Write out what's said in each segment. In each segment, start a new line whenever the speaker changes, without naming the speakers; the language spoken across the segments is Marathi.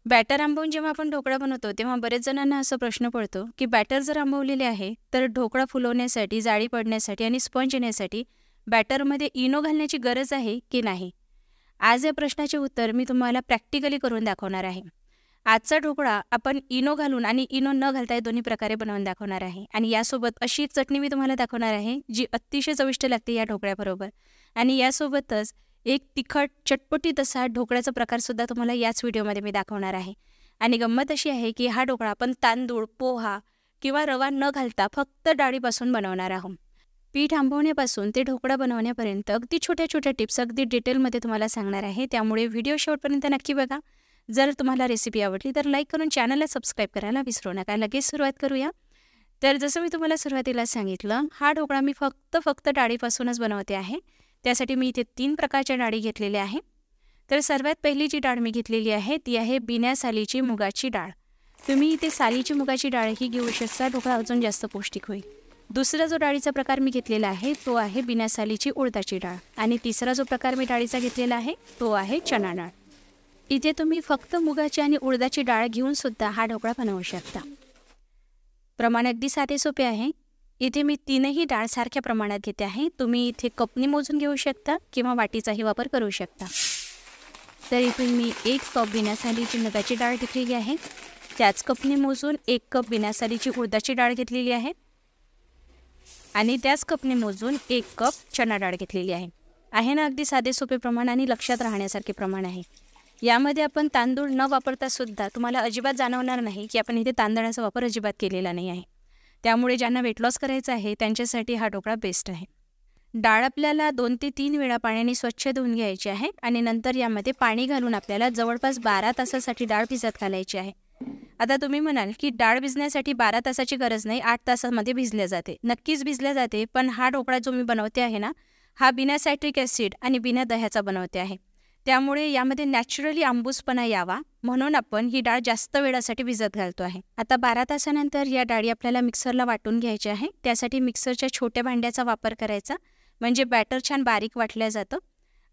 बॅटर आंबवून जेव्हा आपण ढोकळा बनवतो तेव्हा बरेच जणांना असा प्रश्न पडतो की बॅटर जर आंबवलेले आहे तर ढोकळा फुलवण्यासाठी, जाळी पडण्यासाठी आणि स्पंज येण्यासाठी बॅटरमध्ये इनो घालण्याची गरज आहे की नाही? आज या प्रश्नाचे उत्तर मी तुम्हाला प्रॅक्टिकली करून दाखवणार आहे. आजचा ढोकळा आपण इनो घालून आणि इनो न घालता या दोन्ही प्रकारे बनवून दाखवणार आहे आणि यासोबत अशी एक चटणी मी तुम्हाला दाखवणार आहे जी अतिशय चविष्ट लागते या ढोकळ्याबरोबर. आणि यासोबतच एक तिखट चटपटीत असा ढोकळ्याचा प्रकारसुद्धा तुम्हाला याच व्हिडिओमध्ये मी दाखवणार आहे. आणि गंमत अशी आहे की हा ढोकळा आपण तांदूळ, पोहा किंवा रवा न घालता फक्त डाळीपासून बनवणार आहोत. पीठ आंबवण्यापासून ते ढोकळा बनवण्यापर्यंत अगदी छोट्या छोट्या टिप्स अगदी डिटेलमध्ये तुम्हाला सांगणार आहे. त्यामुळे व्हिडिओ शेवटपर्यंत नक्की बघा. जर तुम्हाला रेसिपी आवडली तर लाईक करून चॅनलला सबस्क्राईब करायला विसरू नका. लगेच सुरुवात करूया. तर जसं मी तुम्हाला सुरुवातीला सांगितलं, हा ढोकळा मी फक्त डाळीपासूनच बनवते आहे. त्यासाठी मी इथे 3 प्रकारच्या डाळी घेतलेल्या आहे. तर सर्वात पहिली जी डाळ मी घेतलेली आहे ती आहे बिना सालीची मुगाची डाळ. तुम्ही इथे सालीची मुगाची डाळही घेऊ शकता, ढोकळा अजून जास्त पौष्टिक होईल. दुसरा जो डाळीचा प्रकार मी घेतलेला आहे तो आहे बिना सालीची उडदाची डाळ. आणि तिसरा जो प्रकार मी डाळीचा घेतलेला आहे तो आहे चणा डाळ. इथे तुम्ही फक्त मुगाची आणि उडदाची डाळ घेऊन सुद्धा हा ढोकळा बनवू शकता. प्रमाण अगदी साधे सोपे आहे. इथे मी 3ही डाळ सारख्या प्रमाणात घेते आहे. तुम्ही इथे कपनी मोजून घेऊ शकता किंवा वाटीचाही वापर करू शकता. तर इथे मी 1 कप बिना सालीची मुगाची डाळ घेतलेली आहे. त्याच कपनी मोजून 1 कप बिना सालीची उडदाची डाळ घेतलेली आहे आणि त्याच कपने मोजून 1 कप चणा डाळ घेतलेली आहे. आहे ना अगदी साधे सोपे प्रमाण आणि लक्षात राहण्यासारखे प्रमाण आहे. यामध्ये आपण तांदूळ न वापरता सुद्धा तुम्हाला अजिबात जाणवणार नाही की आपण इथे तांदळाचा वापर अजिबात केलेला नाही आहे. त्यामुळे ज्यांना वेट लॉस करायचं आहे त्यांच्यासाठी हा ढोकळा बेस्ट आहे. डाळ आपल्याला 2 ते 3 वेळा पाण्याने स्वच्छ धुवून घ्यायची आहे आणि नंतर यामध्ये पाणी घालून आपल्याला जवळपास 12 तासासाठी डाळ भिजत घालायची आहे. आता तुम्ही म्हणाल की डाळ भिजण्यासाठी 12 तासाची गरज नाही, 8 तासामध्ये भिजल्या जाते. नक्कीच भिजल्या जाते, पण हा ढोकळा जो मी बनवते आहे ना, हा बिना सायट्रिक ॲसिड आणि बिना दह्याचा बनवते आहे. त्यामुळे यामध्ये नॅचरली आंबूसपणा यावा म्हणून आपण ही डाळ जास्त वेळासाठी भिजत घालतो आहे. आता 12 तासानंतर या डाळी आपल्याला मिक्सरला वाटून घ्यायची आहे. त्यासाठी मिक्सरच्या छोट्या भांड्याचा वापर करायचा, म्हणजे बॅटर छान बारीक वाटलं जातं.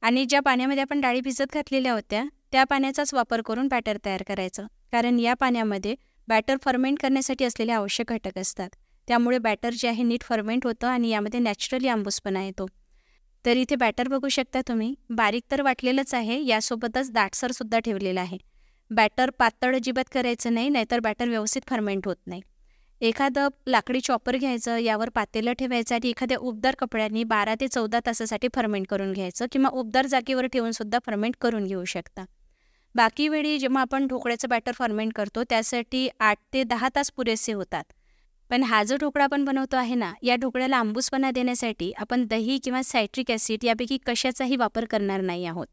आणि ज्या पाण्यामध्ये आपण डाळी भिजत घातलेल्या होत्या त्या पाण्याचाच वापर करून बॅटर तयार करायचं, कारण या पाण्यामध्ये बॅटर फर्मेंट करण्यासाठी असलेले आवश्यक घटक असतात. त्यामुळे बॅटर जे आहे नीट फर्मेंट होतं आणि यामध्ये नॅचरली आंबूसपणा येतो. तर इथे बॅटर बघू शकता तुम्ही, बारीक तर वाटलेलंच आहे, यासोबतच दाटसरसुद्धा ठेवलेलं आहे. बॅटर पातळ अजिबात करायचं नाही, नाहीतर बॅटर व्यवस्थित फर्मेंट होत नाही. एखादं लाकडी चॉपर घ्यायचं, यावर पातेलं ठेवायचं आणि एखाद्या उबदार कपड्यांनी 12 ते 14 तासासाठी फर्मेंट करून घ्यायचं किंवा उबदार जागेवर ठेवूनसुद्धा फर्मेंट करून घेऊ शकता. बाकी वेळी जेव्हा आपण ढोकळ्याचं बॅटर फर्मेंट करतो त्यासाठी 8 ते 10 तास पुरेसे होतात. पण हा जो ढोकळा आपण बनवतो आहे ना, या ढोकळ्याला आंबूसपणा देण्यासाठी आपण दही किंवा सायट्रिक ॲसिड यापैकी कशाचाही वापर करणार नाही आहोत.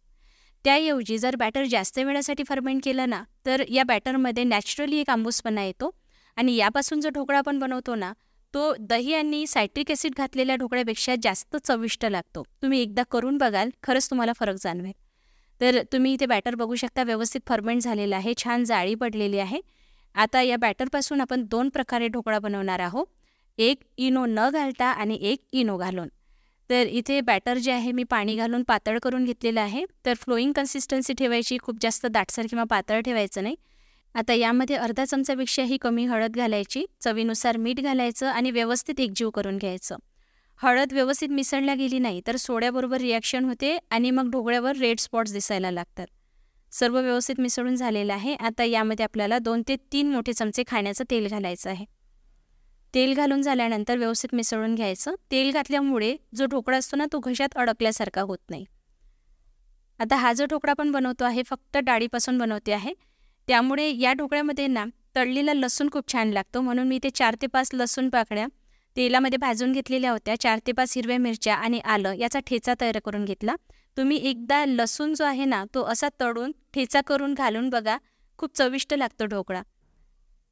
त्याऐवजी जर बॅटर जास्त वेळासाठी फर्मेंट केलं ना, तर या बॅटरमध्ये नॅचरली एक आंबूसपणा येतो आणि यापासून जो ढोकळा आपण बनवतो ना, तो दही आणि सायट्रिक ॲसिड घातलेल्या ढोकळ्यापेक्षा जास्त चविष्ट लागतो. तुम्ही एकदा करून बघाल, खरंच तुम्हाला फरक जाणवेल. तर तुम्ही इथे बॅटर बघू शकता, व्यवस्थित फर्मेंट झालेलं आहे, छान जाळी पडलेली आहे. आता या बॅटरपासून आपण 2 प्रकारे ढोकळा बनवणार आहोत, एक इनो न घालता आणि एक इनो घालून. तर इथे बॅटर जे आहे मी पाणी घालून पातळ करून घेतलेलं आहे. तर फ्लोईंग कन्सिस्टन्सी ठेवायची, खूप जास्त दाटसर किंवा पातळ ठेवायचं नाही. आता यामध्ये अर्धा चमचापेक्षाही कमी हळद घालायची, चवीनुसार मीठ घालायचं आणि व्यवस्थित एकजीव करून घ्यायचं. हळद व्यवस्थित मिसळल्या गेली नाही तर सोड्याबरोबर रिॲक्शन होते आणि मग ढोकळ्यावर रेड स्पॉट्स दिसायला लागतात. सर्व व्यवस्थित मिसळून झालेलं आहे. आता यामध्ये आपल्याला 2 ते 3 मोठे चमचे खाण्याचं तेल घालायचं आहे. तेल घालून झाल्यानंतर व्यवस्थित मिसळून घ्यायचं. तेल घातल्यामुळे जो ढोकळा असतो ना, तो घशात अडकल्यासारखा होत नाही. आता हा जो ढोकळा आपण बनवतो आहे फक्त डाळीपासून बनवते आहे, त्यामुळे या ढोकळ्यामध्ये ना तळलेला लसूण खूप छान लागतो. म्हणून मी इथे 4 ते 5 लसूण पाकळ्या तेलामध्ये भाजून घेतलेल्या होत्या. 4 ते 5 हिरव्या मिरच्या आणि आलं याचा ठेचा तयार करून घेतला. तुम्ही एकदा लसूण जो आहे ना, तो असा तळून ठेचा करून घालून बघा, खूप चविष्ट लागतो ढोकळा.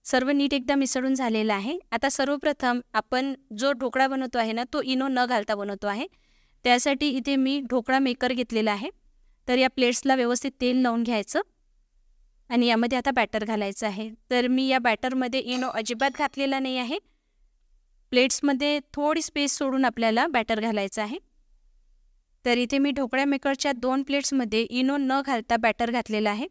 सर्व नीट एकदा मिसळून झालेलं आहे. आता सर्वप्रथम आपण जो ढोकळा बनवतो आहे ना, तो इनो न घालता बनवतो आहे. त्यासाठी इथे मी ढोकळा मेकर घेतलेला आहे. तर या प्लेट्सला व्यवस्थित तेल लावून घ्यायचं आणि यामध्ये आता बॅटर घालायचं आहे. तर मी या बॅटरमध्ये इनो अजिबात घातलेला नाही आहे. प्लेट्समध्ये थोडी स्पेस सोडून आपल्याला बॅटर घालायचं आहे. तर इथे मी ढोकळ्या मेकरच्या 2 प्लेट्समध्ये इनो न घालता बॅटर घातलेलं आहे.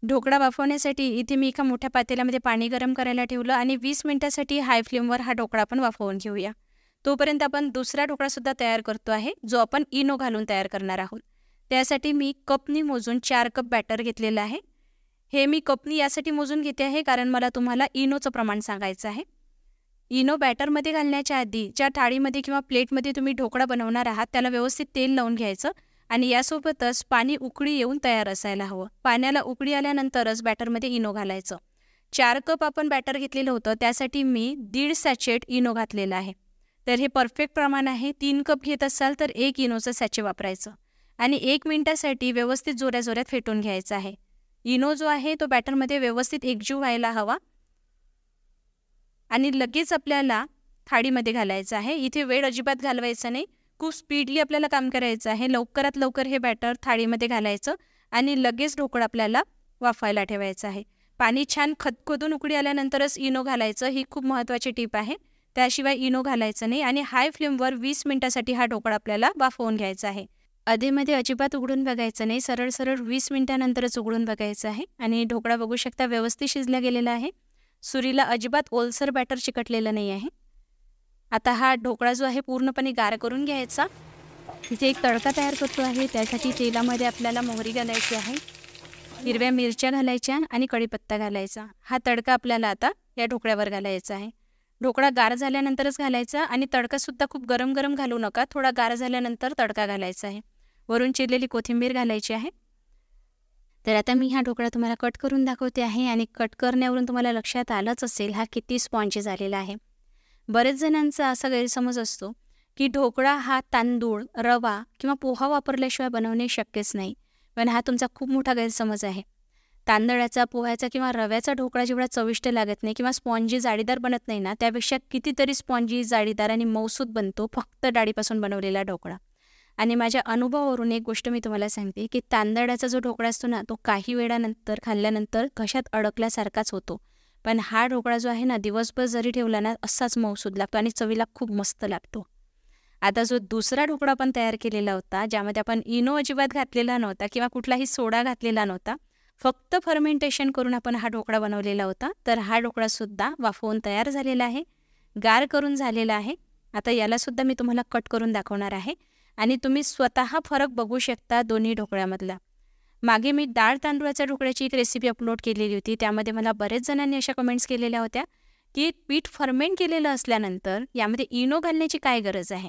ढोकळा वाफवण्यासाठी इथे मी एका मोठ्या पातेल्यामध्ये पाणी गरम करायला ठेवलं आणि 20 मिनिटासाठी हाय फ्लेमवर हा ढोकळा आपण वाफवून घेऊया. तोपर्यंत आपण दुसरा ढोकळासुद्धा तयार करतो आहे, जो आपण इनो घालून तयार करणार आहोत. त्यासाठी मी कपनी मोजून 4 कप बॅटर घेतलेलं आहे. हे मी कपनी यासाठी मोजून घेते आहे कारण मला तुम्हाला इनोचं प्रमाण सांगायचं आहे. इनो बॅटरमध्ये घालण्याच्या आधी ज्या थाळीमध्ये किंवा प्लेटमध्ये तुम्ही ढोकळा बनवणार आहात त्याला व्यवस्थित तेल लावून घ्यायचं आणि यासोबतच पाणी उकळी येऊन तयार असायला हवं. पाण्याला उकळी आल्यानंतरच बॅटरमध्ये इनो घालायचं. 4 कप आपण बॅटर घेतलेलं होतं, त्यासाठी मी 1.5 सॅचेट इनो घातलेलं आहे. तर हे परफेक्ट प्रमाण आहे. 3 कप घेत असाल तर 1 इनोचं सॅचे वापरायचं आणि 1 मिनिटासाठी व्यवस्थित जोऱ्याजोऱ्यात फेटून घ्यायचं आहे. इनो जो आहे तो बॅटरमध्ये व्यवस्थित एकजीव व्हायला हवा आणि लगेच आपल्याला थाळीमध्ये घालायचं आहे. इथे वेळ अजिबात घालवायचा नाही. खूप स्पीडली आपल्याला काम करायचं आहे. लवकरात लवकर हे बॅटर थाळीमध्ये घालायचं आणि लगेच ढोकळा आपल्याला वाफायला ठेवायचं आहे. पाणी छान खदखदून उकळी आल्यानंतरच इनो घालायचं, ही खूप महत्त्वाची टिप आहे. त्याशिवाय इनो घालायचं नाही आणि हाय फ्लेमवर 20 मिनिटासाठी हा ढोकळा आपल्याला वाफवून घ्यायचा आहे. अधेमध्ये अजिबात उघडून बघायचं नाही, सरळ सरळ 20 मिनिटानंतरच उघडून बघायचं आहे. आणि ढोकळा बघू शकता व्यवस्थित शिजला गेलेला आहे. सुरीला अजिबात ओलसर बॅटर चिकटलेलं नाही आहे. आता हा ढोकळा जो आहे पूर्णपणे गार करून घ्यायचा. इथे एक तडका तयार करतो आहे. त्यासाठी तेलामध्ये आपल्याला मोहरी घालायची आहे, हिरव्या मिरच्या घालायच्या आणि कढीपत्ता घालायचा. हा तडका आपल्याला आता या ढोकळ्यावर घालायचा आहे. ढोकळा गार झाल्यानंतरच घालायचा आणि तडकासुद्धा खूप गरम गरम घालू नका, थोडा गार झाल्यानंतर तडका घालायचा आहे. वरून चिरलेली कोथिंबीर घालायची आहे. तर आता मी हा ढोकळा तुम्हाला कट करून दाखवते आहे आणि कट करण्यावरून तुम्हाला लक्षात आलंच असेल हा किती स्पॉन्जी झालेला आहे. बरेच जणांचा असा गैरसमज असतो की ढोकळा हा तांदूळ, रवा किंवा पोहा वापरल्याशिवाय बनवणे शक्यच नाही. पण हा तुमचा खूप मोठा गैरसमज आहे. तांदळाचा, पोह्याचा किंवा रव्याचा ढोकळा जेवढा चविष्ट लागत नाही किंवा स्पॉन्जी जाळीदार बनत नाही ना, त्यापेक्षा कितीतरी स्पॉन्जी जाळीदार आणि मऊसूत बनतो फक्त डाळीपासून बनवलेला ढोकळा. आणि माझ्या अनुभवावरून एक गोष्ट मी तुम्हाला सांगते की तांदळाचा जो ढोकळा असतो ना, तो काही वेळानंतर खाल्ल्यानंतर घशात अडकल्यासारखाच होतो. पण हा ढोकळा जो आहे ना, दिवसभर जरी ठेवला ना असाच मऊसूद लागतो आणि चवीला खूप मस्त लागतो. आता जो दुसरा ढोकळा आपण तयार केलेला होता, ज्यामध्ये आपण इनो अजिबात घातलेला नव्हता किंवा कुठलाही सोडा घातलेला नव्हता, फक्त फर्मेंटेशन करून आपण हा ढोकळा बनवलेला होता. तर हा ढोकळासुद्धा वाफवून तयार झालेला आहे, गार करून झालेला आहे. आता यालासुद्धा मी तुम्हाला कट करून दाखवणार आहे आणि तुम्ही स्वतः फरक बघू शकता दोन्ही ढोकळ्यामधला. मागे मी डाळ तांदूळाच्या ढोकळ्याची एक रेसिपी अपलोड केलेली होती. त्यामध्ये मला बरेच जणांनी अशा कमेंट्स केलेल्या होत्या की पीठ फर्मेंट केलेलं असल्यानंतर यामध्ये इनो घालण्याची काय गरज आहे.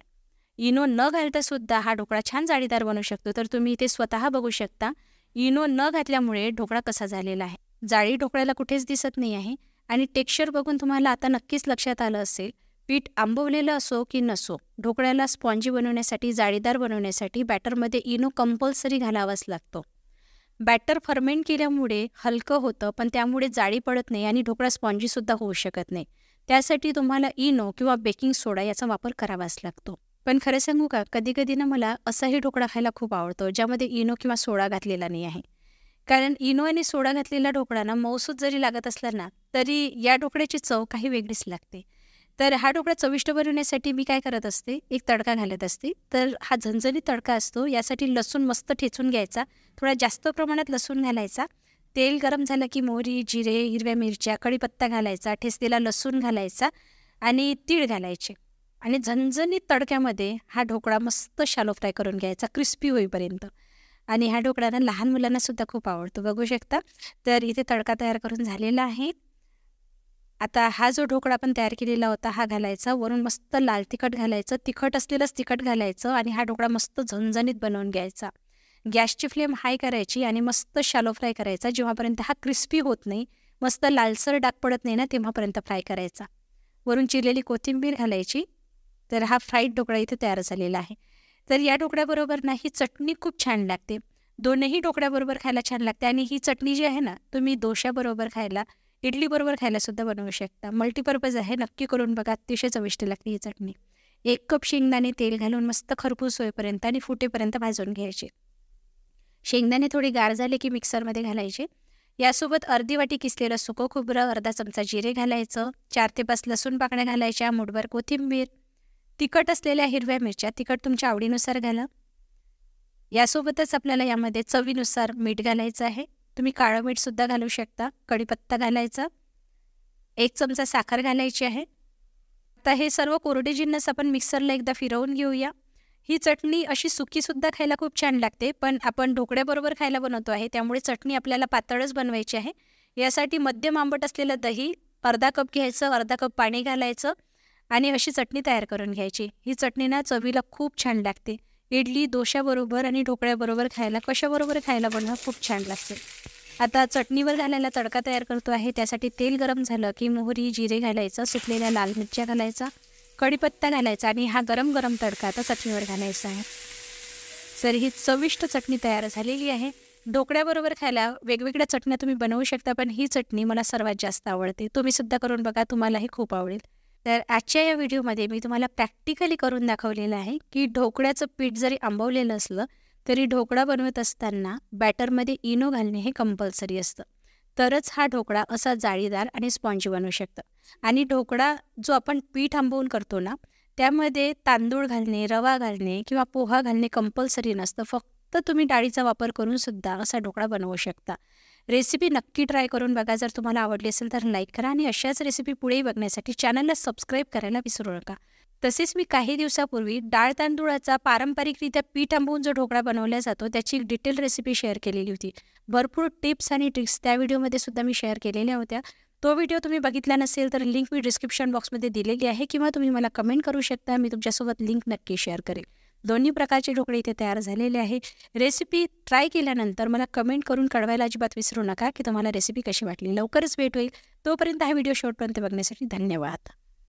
इनो न घालतासुद्धा हा ढोकळा छान जाळीदार बनू शकतो. तर तुम्ही इथे स्वतः बघू शकता इनो न घातल्यामुळे ढोकळा कसा झालेला आहे. जाळी ढोकळ्याला कुठेच दिसत नाही आहे आणि टेक्स्चर बघून तुम्हाला आता नक्कीच लक्षात आलं असेल, पीठ आंबवलेलं असो की नसो, ढोकळ्याला स्पॉन्जी बनवण्यासाठी, जाळीदार बनवण्यासाठी बॅटरमध्ये इनो कंपल्सरी घालावाच लागतो. बॅटर फर्मेंट केल्यामुळे हलकं होतं, पण त्यामुळे जाळी पडत नाही आणि ढोकळा स्पॉन्जीसुद्धा होऊ शकत नाही. त्यासाठी तुम्हाला इनो किंवा बेकिंग सोडा याचा वापर करावाच लागतो. पण खरं सांगू का, कधी कधी ना मला असाही ढोकळा खायला खूप आवडतो ज्यामध्ये इनो किंवा सोडा घातलेला नाही आहे. कारण इनो आणि सोडा घातलेला ढोकळा ना मऊसूत जरी लागत असला ना, तरी या ढोकळ्याची चव काही वेगळीच लागते. तर हा ढोकळा चविष्ट बनवण्यासाठी मी काय करत असते, एक तडका घालत असते. तर हा झणझणीत तडका असतो. यासाठी लसूण मस्त ठेचून घ्यायचा, थोडा जास्त प्रमाणात लसूण घालायचा. तेल गरम झालं की मोहरी, जिरे, हिरव्या मिरच्या, कढीपत्ता घालायचा, ठेचलेला लसूण घालायचा आणि तीळ घालायचे आणि झणझणीत तडक्यामध्ये हा ढोकळा मस्त शालो फ्राय करून घ्यायचा, क्रिस्पी होईपर्यंत. आणि हा ढोकळा ना लहान मुलांनासुद्धा खूप आवडतो, बघू शकता. तर इथे तडका तयार करून झालेला आहे. आता हा जो ढोकळा आपण तयार केलेला होता हा घालायचा, वरून मस्त लाल तिखट घालायचं, तिखट असलेलंच तिखट घालायचं आणि हा ढोकळा मस्त झणझणीत बनवून घ्यायचा. गॅसची फ्लेम हाय करायची आणि मस्त शालो फ्राय करायचा. जेव्हापर्यंत हा क्रिस्पी होत नाही, मस्त लालसर डाग पडत नाही ना, तेव्हापर्यंत फ्राय करायचा. वरून चिरलेली कोथिंबीर घालायची. तर हा फ्राईड ढोकळा इथे तयार झालेला आहे. तर या ढोकळ्याबरोबर ना ही चटणी खूप छान लागते. दोनही ढोकळ्याबरोबर खायला छान लागते आणि ही चटणी जी आहे ना, तुम्ही डोश्याबरोबर खायला, इडलीबरोबर खायलासुद्धा बनवू शकता. मल्टीपर्पज आहे, नक्की करून बघा, अतिशय चविष्ट लागते ही चटणी. 1 कप शेंगदाणे तेल घालून मस्त खरपूस होईपर्यंत आणि फुटेपर्यंत भाजून घ्यायचे. शेंगदाणे थोडी गार झाले की मिक्सरमध्ये घालायचे. यासोबत अर्धी वाटी किसलेलं सुकं खोबरं, अर्धा चमचा जिरे घालायचं, 4 ते 5 लसूण पाकळ्या घालायच्या, मुठभर कोथिंबीर, तिखट असलेल्या हिरव्या मिरच्या, तिखट तुमच्या आवडीनुसार घाला. यासोबतच आपल्याला यामध्ये चवीनुसार मीठ घालायचं आहे तुम्ही काळं मीठसुद्धा घालू शकता. कढीपत्ता घालायचा, 1 चमचा साखर घालायची आहे. आता हे सर्व कोरडे जिन्नस आपण मिक्सरला एकदा फिरवून घेऊया. ही चटणी अशी सुकीसुद्धा खायला खूप छान लागते, पण आपण ढोकळ्याबरोबर खायला बनवतो आहे, त्यामुळे चटणी आपल्याला पातळच बनवायची आहे. यासाठी मध्यम आंबट असलेलं दही अर्धा कप घ्यायचं, अर्धा कप पाणी घालायचं आणि अशी चटणी तयार करून घ्यायची. ही चटणी ना चवीला खूप छान लागते. इडली, डोश्याबरोबर आणि ढोकळ्याबरोबर खायला, कशाबरोबर खायला बनवा खूप छान लागते. आता चटणीवर घालायला तडका तयार करतो आहे. त्यासाठी तेल गरम झालं की मोहरी, जिरे घालायचं, सुकलेल्या लाल मिरच्या घालायचा, कढीपत्ता घालायचा आणि हा गरम गरम तडका आता चटणीवर घालायचा आहे. तर ही चविष्ट चटणी तयार झालेली आहे. ढोकळ्याबरोबर खायला वेगवेगळ्या चटण्या तुम्ही बनवू शकता, पण ही चटणी मला सर्वात जास्त आवडते. तुम्ही सुद्धा करून बघा, तुम्हालाही खूप आवडेल. तर आजच्या या व्हिडिओमध्ये मी तुम्हाला प्रॅक्टिकली करून दाखवलेलं आहे की ढोकळ्याचं पीठ जरी आंबवलेलं असलं तरी ढोकळा बनवत असताना बॅटरमध्ये इनो घालणे हे कंपल्सरी असतं. तरच हा ढोकळा असा जाळीदार आणि स्पॉन्जी बनवू शकतं. आणि ढोकळा जो आपण पीठ आंबवून करतो ना, त्यामध्ये तांदूळ घालणे, रवा घालणे किंवा पोहा घालणे कंपल्सरी नसतं. फक्त तुम्ही डाळीचा वापर करून सुद्धा असा ढोकळा बनवू शकता. रेसिपी नक्की ट्राय करून बघा. जर तुम्हाला आवडली असेल तर लाईक करा आणि अशाच रेसिपी पुढेही बघण्यासाठी चॅनलला सबस्क्राईब करायला विसरू नका. तसेच मी काही दिवसापूर्वी डाळ तांदूळाचा पारंपरिकरित्या पीठ आंबवून जो ढोकळा बनवला जातो त्याची एक डिटेल रेसिपी शेअर केलेली होती. भरपूर टिप्स आणि ट्रिक्स त्या व्हिडिओमध्ये सुद्धा मी शेअर केलेल्या होत्या. तो व्हिडिओ तुम्ही बघितला नसेल तर लिंक मी डिस्क्रिप्शन बॉक्समध्ये दिलेली आहे किंवा तुम्ही मला कमेंट करू शकता. मी तुमच्यासोबत लिंक नक्की शेअर करेल. दोन्ही प्रकारचे ढोकळे इथे तयार झालेले आहे. रेसिपी ट्राय केल्यानंतर मला कमेंट करून कळवायला अजिबात विसरू नका की तुम्हाला रेसिपी कशी वाटली. लवकरच भेट होईल. तोपर्यंत हा व्हिडिओ शेवटपर्यंत बघण्यासाठी धन्यवाद.